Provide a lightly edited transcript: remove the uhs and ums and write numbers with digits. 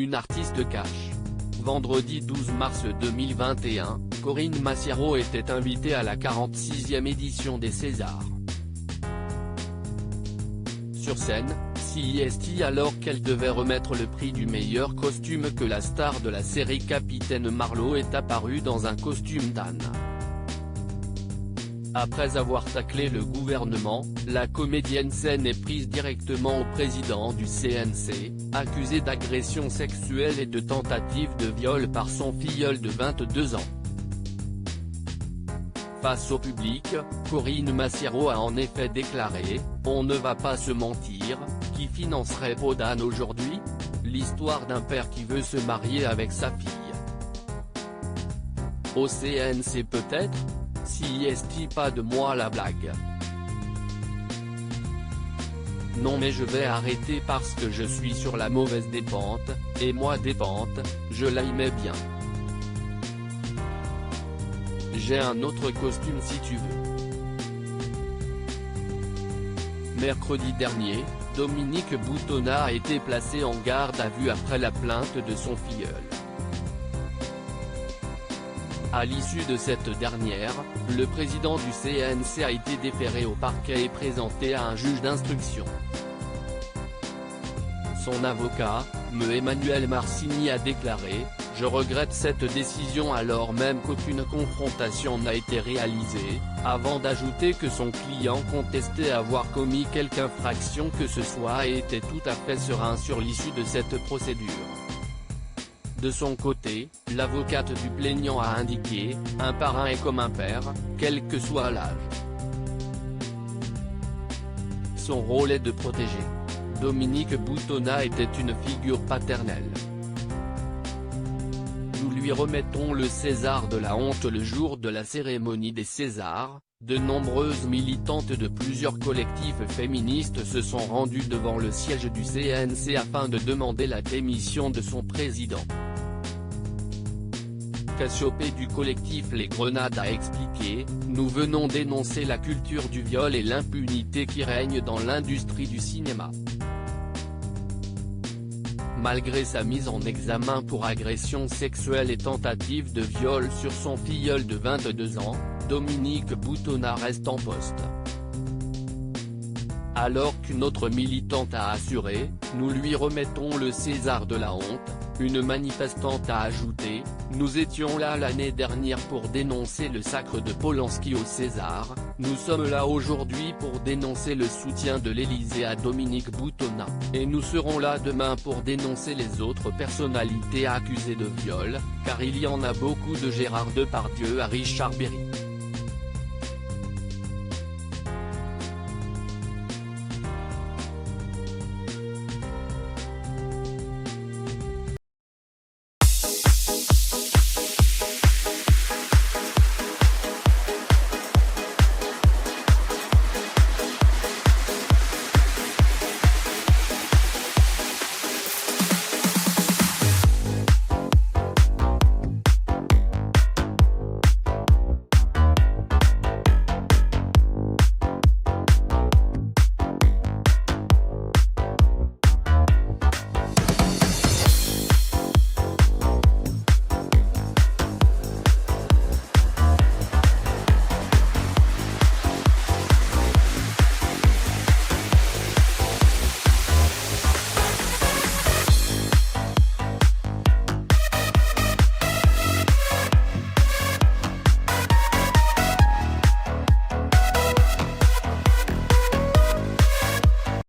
une artiste cash. Vendredi 12 mars 2021, Corinne Massiero était invitée à la 46e édition des Césars. Sur scène, CIST alors qu'elle devait remettre le prix du meilleur costume que la star de la série Capitaine Marlowe est apparue dans un costume d'âne. Après avoir taclé le gouvernement, la comédienne s'en est prise directement au président du CNC, accusé d'agression sexuelle et de tentative de viol par son filleul de 22 ans. Face au public, Corinne Massiero a en effet déclaré « On ne va pas se mentir, qui financerait Peau d'âne aujourd'hui ? L'histoire d'un père qui veut se marier avec sa fille. Au CNC peut-être ? CIST pas de moi la blague. Non mais je vais arrêter parce que je suis sur la mauvaise des pentes, et moi des pentes, je l'aimais bien. J'ai un autre costume si tu veux. » Mercredi dernier, Dominique Boutonnat a été placé en garde à vue après la plainte de son filleul. À l'issue de cette dernière, le président du CNC a été déféré au parquet et présenté à un juge d'instruction. Son avocat, Me Emmanuel Marcini a déclaré « Je regrette cette décision alors même qu'aucune confrontation n'a été réalisée », avant d'ajouter que son client contestait avoir commis quelque infraction que ce soit et était tout à fait serein sur l'issue de cette procédure. De son côté, l'avocate du plaignant a indiqué « Un parrain est comme un père, quel que soit l'âge. Son rôle est de protéger. » Dominique Boutonnat était une figure paternelle. Nous lui remettons le César de la honte le jour de la cérémonie des Césars. De nombreuses militantes de plusieurs collectifs féministes se sont rendues devant le siège du CNC afin de demander la démission de son président. Cassiopée du collectif Les Grenades a expliqué « Nous venons dénoncer la culture du viol et l'impunité qui règne dans l'industrie du cinéma. » Malgré sa mise en examen pour agression sexuelle et tentative de viol sur son filleul de 22 ans, Dominique Boutonnat reste en poste. Alors qu'une autre militante a assuré « Nous lui remettons le César de la honte », une manifestante a ajouté « Nous étions là l'année dernière pour dénoncer le sacre de Polanski au César, nous sommes là aujourd'hui pour dénoncer le soutien de l'Élysée à Dominique Boutonnat, et nous serons là demain pour dénoncer les autres personnalités accusées de viol, car il y en a beaucoup de Gérard Depardieu à Richard Berry. »